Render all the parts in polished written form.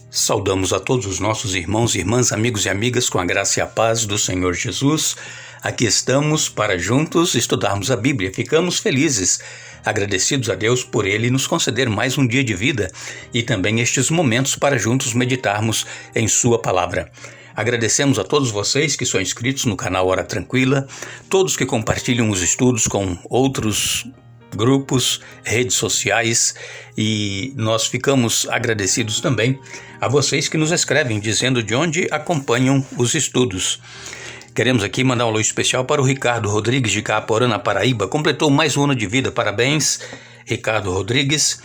Saudamos a todos os nossos irmãos e irmãs, amigos e amigas com a graça e a paz do Senhor Jesus. Aqui estamos para juntos estudarmos a Bíblia. Ficamos felizes, agradecidos a Deus por Ele nos conceder mais um dia de vida e também estes momentos para juntos meditarmos em Sua Palavra. Agradecemos a todos vocês que são inscritos no canal Hora Tranquila, todos que compartilham os estudos com outros grupos, redes sociais, e nós ficamos agradecidos também a vocês que nos escrevem dizendo de onde acompanham os estudos. Queremos aqui mandar um alô especial para o Ricardo Rodrigues de Caaporã, na Paraíba. Completou mais um ano de vida. Parabéns, Ricardo Rodrigues.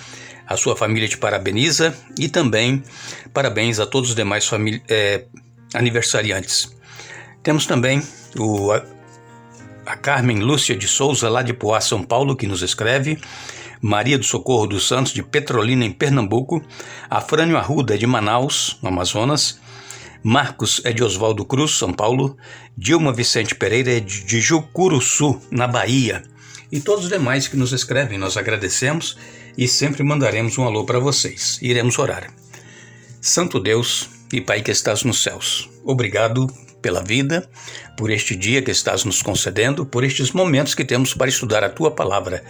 A sua família te parabeniza e também parabéns a todos os demais aniversariantes. Temos também a Carmen Lúcia de Souza, lá de Poá, São Paulo, que nos escreve. Maria do Socorro dos Santos, de Petrolina, em Pernambuco. Afrânio Arruda, de Manaus, no Amazonas. Marcos é de Oswaldo Cruz, São Paulo. Dilma Vicente Pereira é de Jucuruçu, na Bahia. E todos os demais que nos escrevem, nós agradecemos e sempre mandaremos um alô para vocês. Iremos orar. Santo Deus e Pai que estás nos céus, obrigado pela vida, por este dia que estás nos concedendo, por estes momentos que temos para estudar a Tua Palavra.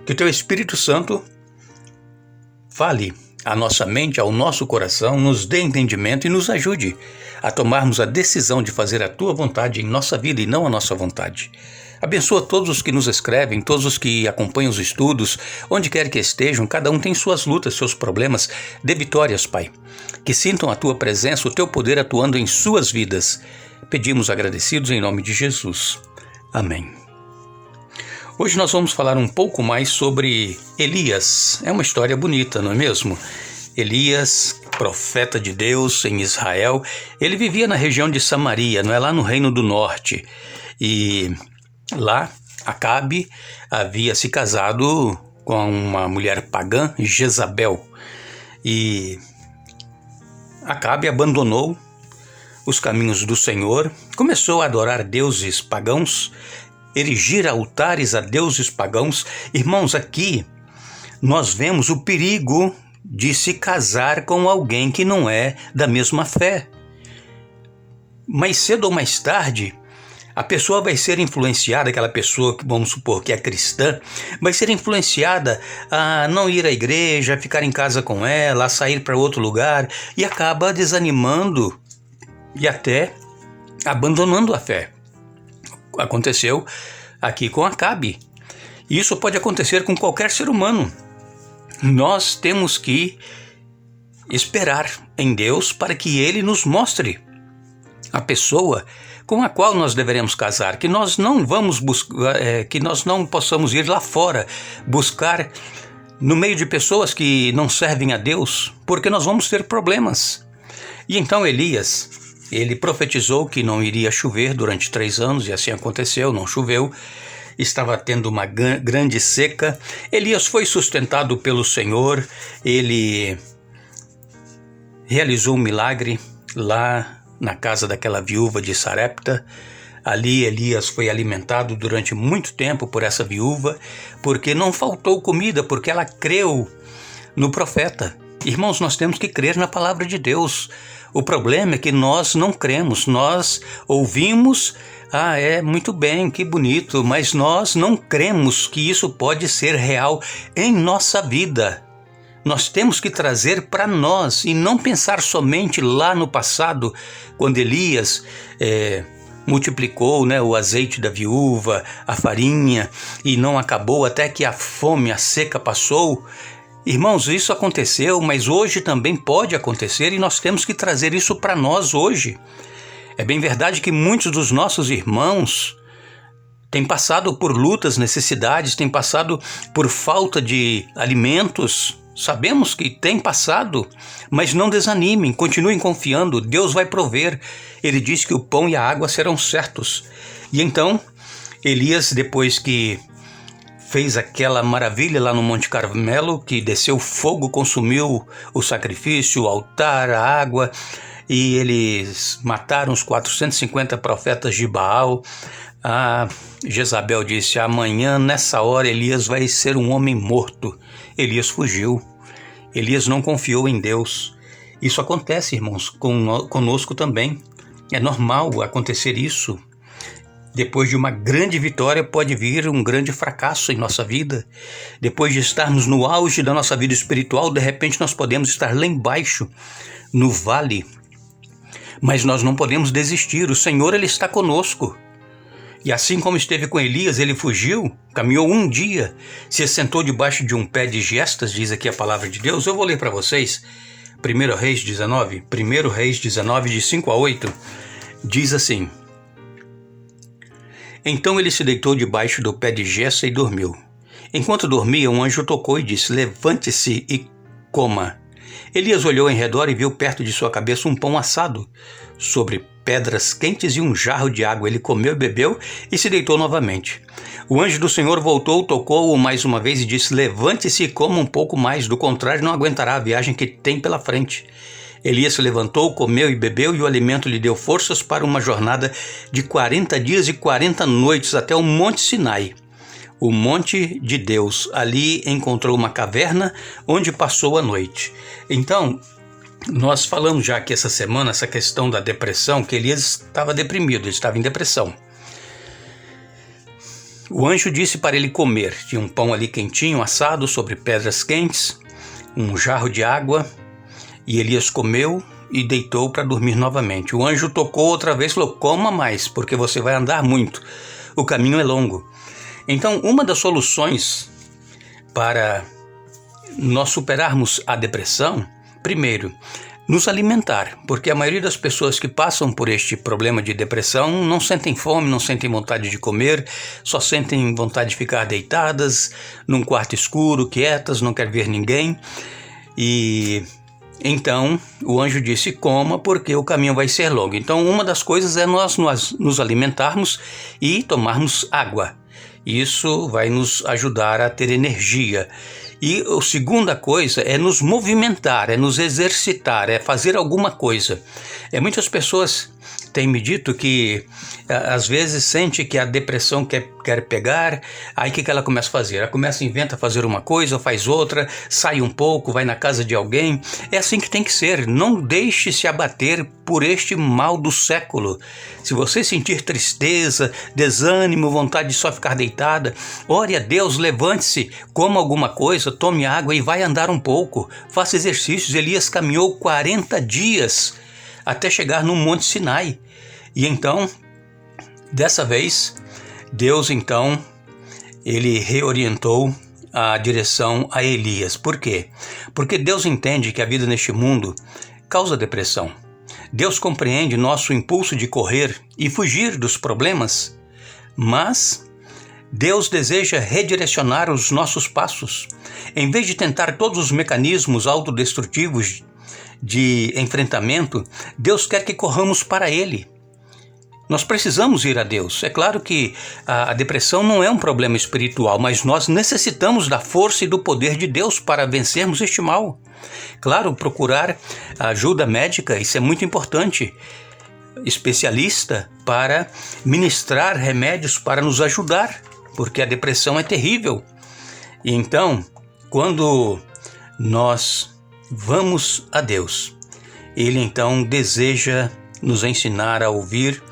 Que o Teu Espírito Santo fale à nossa mente, ao nosso coração, nos dê entendimento e nos ajude a tomarmos a decisão de fazer a Tua vontade em nossa vida e não a nossa vontade. Abençoa todos os que nos escrevem, todos os que acompanham os estudos, onde quer que estejam, cada um tem suas lutas, seus problemas. Dê vitórias, Pai. Que sintam a Tua presença, o Teu poder atuando em suas vidas. Pedimos agradecidos em nome de Jesus. Amém. Hoje nós vamos falar um pouco mais sobre Elias. É uma história bonita, não é mesmo? Elias, profeta de Deus em Israel, ele vivia na região de Samaria, não é, lá no Reino do Norte. E lá, Acabe havia se casado com uma mulher pagã, Jezabel. E Acabe abandonou os caminhos do Senhor, começou a adorar deuses pagãos, erigir altares a deuses pagãos. Irmãos, aqui nós vemos o perigo de se casar com alguém que não é da mesma fé. Mais cedo ou mais tarde, a pessoa vai ser influenciada, aquela pessoa que vamos supor que é cristã, vai ser influenciada a não ir à igreja, a ficar em casa com ela, a sair para outro lugar e acaba desanimando e até abandonando a fé. Aconteceu aqui com Acabe. E isso pode acontecer com qualquer ser humano. Nós temos que esperar em Deus para que Ele nos mostre a pessoa com a qual nós deveremos casar, que nós não vamos que nós não possamos ir lá fora buscar no meio de pessoas que não servem a Deus, porque nós vamos ter problemas. E então Elias, ele profetizou que não iria chover durante 3 anos, e assim aconteceu, não choveu. Estava tendo uma grande seca. Elias foi sustentado pelo Senhor, ele realizou um milagre lá na casa daquela viúva de Sarepta. Ali Elias foi alimentado durante muito tempo por essa viúva, porque não faltou comida, porque ela creu no profeta. Irmãos, nós temos que crer na palavra de Deus. O problema é que nós não cremos, nós ouvimos, muito bem, que bonito, mas nós não cremos que isso pode ser real em nossa vida. Nós temos que trazer para nós e não pensar somente lá no passado, quando Elias multiplicou, o azeite da viúva, a farinha, e não acabou até que a fome, a seca passou. Irmãos, isso aconteceu, mas hoje também pode acontecer e nós temos que trazer isso para nós hoje. É bem verdade que muitos dos nossos irmãos têm passado por lutas, necessidades, têm passado por falta de alimentos. Sabemos que tem passado, mas não desanimem, continuem confiando, Deus vai prover. Ele diz que o pão e a água serão certos. E então, Elias, depois que fez aquela maravilha lá no Monte Carmelo, que desceu fogo, consumiu o sacrifício, o altar, a água, e eles mataram os 450 profetas de Baal. A Jezabel disse: amanhã, nessa hora, Elias vai ser um homem morto. Elias fugiu. Elias não confiou em Deus. Isso acontece, irmãos, conosco também. É normal acontecer isso. Depois de uma grande vitória pode vir um grande fracasso em nossa vida. Depois de estarmos no auge da nossa vida espiritual, de repente nós podemos estar lá embaixo, no vale. Mas nós não podemos desistir, o Senhor ele está conosco. E assim como esteve com Elias, ele fugiu, caminhou um dia, se assentou debaixo de um pé de gestas, diz aqui a palavra de Deus. Eu vou ler para vocês, 1 Reis 19, de 5 a 8, diz assim: Então ele se deitou debaixo do pé de gesta e dormiu. Enquanto dormia, um anjo tocou e disse: Levante-se e coma. Elias olhou em redor e viu perto de sua cabeça um pão assado sobre pedras quentes e um jarro de água. Ele comeu e bebeu e se deitou novamente. O anjo do Senhor voltou, tocou-o mais uma vez e disse: Levante-se e coma um pouco mais, do contrário não aguentará a viagem que tem pela frente. Elias se levantou, comeu e bebeu, e o alimento lhe deu forças para uma jornada de 40 dias e 40 noites até o Monte Sinai, o monte de Deus. Ali encontrou uma caverna onde passou a noite. Então, nós falamos já aqui essa semana, essa questão da depressão, que Elias estava deprimido, ele estava em depressão. O anjo disse para ele comer. Tinha um pão ali quentinho, assado, sobre pedras quentes, um jarro de água, e Elias comeu e deitou para dormir novamente. O anjo tocou outra vez e falou: Coma mais, porque você vai andar muito, o caminho é longo. Então, uma das soluções para nós superarmos a depressão, primeiro, nos alimentar, porque a maioria das pessoas que passam por este problema de depressão não sentem fome, não sentem vontade de comer, só sentem vontade de ficar deitadas num quarto escuro, quietas, não quer ver ninguém. E então o anjo disse: coma, porque o caminho vai ser longo. Então uma das coisas é nós nos alimentarmos e tomarmos água. Isso vai nos ajudar a ter energia. E a segunda coisa é nos movimentar, é nos exercitar, é fazer alguma coisa. Muitas pessoas têm me dito que às vezes sente que a depressão quer pegar, aí o que ela começa a fazer? Ela inventa fazer uma coisa, faz outra, sai um pouco, vai na casa de alguém. É assim que tem que ser. Não deixe se abater por este mal do século. Se você sentir tristeza, desânimo, vontade de só ficar deitada, ore a Deus, levante-se, coma alguma coisa, tome água e vai andar um pouco. Faça exercícios. Elias caminhou 40 dias até chegar no Monte Sinai. E então, dessa vez, Deus então, ele reorientou a direção a Elias. Por quê? Porque Deus entende que a vida neste mundo causa depressão. Deus compreende nosso impulso de correr e fugir dos problemas, mas Deus deseja redirecionar os nossos passos. Em vez de tentar todos os mecanismos autodestrutivos de enfrentamento, Deus quer que corramos para Ele. Nós precisamos ir a Deus. É claro que a depressão não é um problema espiritual, mas nós necessitamos da força e do poder de Deus para vencermos este mal. Claro, procurar ajuda médica, isso é muito importante. Especialista para ministrar remédios para nos ajudar, porque a depressão é terrível. E então, quando nós vamos a Deus, Ele então deseja nos ensinar a ouvir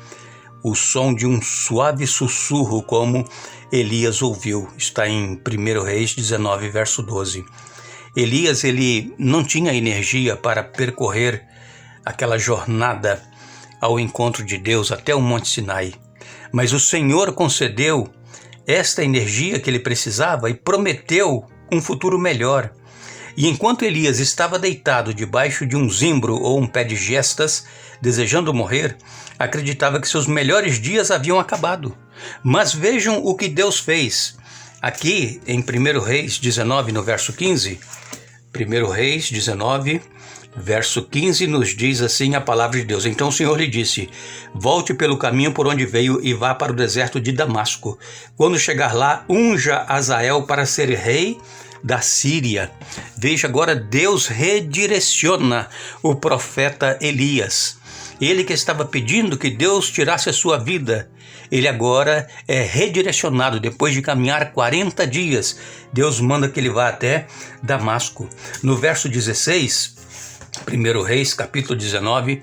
o som de um suave sussurro, como Elias ouviu. Está em 1 Reis 19, verso 12. Elias, ele não tinha energia para percorrer aquela jornada ao encontro de Deus até o Monte Sinai, mas o Senhor concedeu esta energia que ele precisava e prometeu um futuro melhor. E enquanto Elias estava deitado debaixo de um zimbro ou um pé de gestas, desejando morrer, acreditava que seus melhores dias haviam acabado. Mas vejam o que Deus fez. Aqui em 1 Reis 19, no verso 15, 1 Reis 19, verso 15, nos diz assim a palavra de Deus: Então o Senhor lhe disse: Volte pelo caminho por onde veio e vá para o deserto de Damasco. Quando chegar lá, unja Azael para ser rei da Síria. Veja agora, Deus redireciona o profeta Elias. Ele que estava pedindo que Deus tirasse a sua vida, ele agora é redirecionado. Depois de caminhar 40 dias, Deus manda que ele vá até Damasco. No verso 16, 1 Reis, capítulo 19,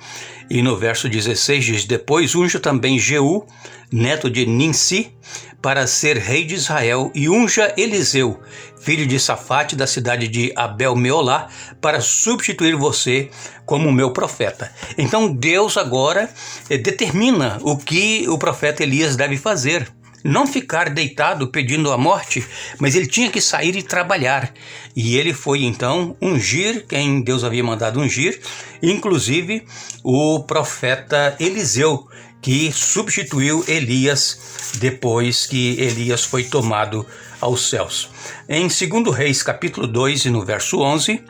e no verso 16 diz: Depois unja também Jeú, neto de Ninsi, para ser rei de Israel, e unja Eliseu, filho de Safate, da cidade de Abel-Meolá, para substituir você como meu profeta. Então Deus agora determina o que o profeta Elias deve fazer. Não ficar deitado pedindo a morte, mas ele tinha que sair e trabalhar. E ele foi então ungir quem Deus havia mandado ungir, inclusive o profeta Eliseu, que substituiu Elias depois que Elias foi tomado aos céus. Em 2 Reis, capítulo 2, e no verso 11,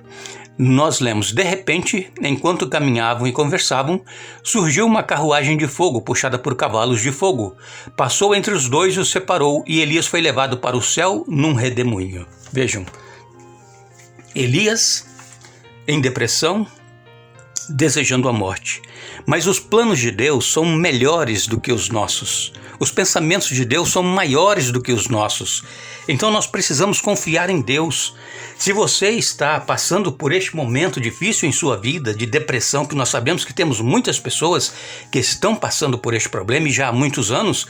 nós lemos: De repente, enquanto caminhavam e conversavam, surgiu uma carruagem de fogo puxada por cavalos de fogo. Passou entre os dois e os separou, e Elias foi levado para o céu num redemoinho. Vejam, Elias em depressão, desejando a morte. Mas os planos de Deus são melhores do que os nossos. Os pensamentos de Deus são maiores do que os nossos. Então nós precisamos confiar em Deus. Se você está passando por este momento difícil em sua vida, de depressão, que nós sabemos que temos muitas pessoas que estão passando por este problema e já há muitos anos,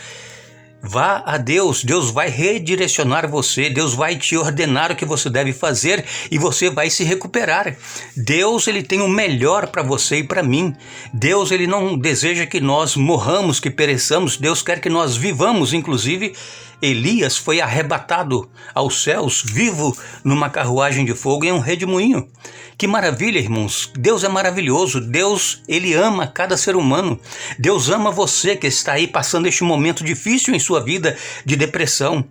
vá a Deus. Deus vai redirecionar você, Deus vai te ordenar o que você deve fazer e você vai se recuperar. Deus, ele tem o melhor para você e para mim. Deus, ele não deseja que nós morramos, que pereçamos. Deus quer que nós vivamos. Inclusive, Elias foi arrebatado aos céus, vivo numa carruagem de fogo em um redemoinho. Que maravilha, irmãos. Deus é maravilhoso. Deus, ele ama cada ser humano. Deus ama você que está aí passando este momento difícil em sua vida de depressão.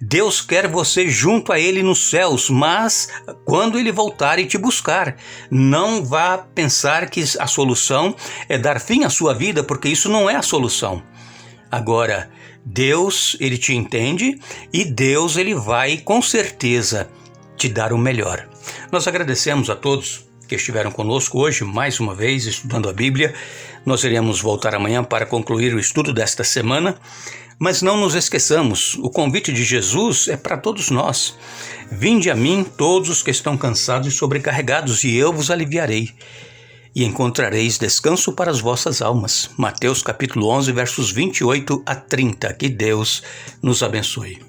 Deus quer você junto a ele nos céus, mas quando ele voltar e te buscar, não vá pensar que a solução é dar fim à sua vida, porque isso não é a solução. Agora, Deus, ele te entende e Deus, ele vai com certeza te dar o melhor. Nós agradecemos a todos que estiveram conosco hoje, mais uma vez, estudando a Bíblia. Nós iremos voltar amanhã para concluir o estudo desta semana, mas não nos esqueçamos, o convite de Jesus é para todos nós. Vinde a mim todos os que estão cansados e sobrecarregados, e eu vos aliviarei. E encontrareis descanso para as vossas almas. Mateus capítulo 11, versos 28 a 30. Que Deus nos abençoe.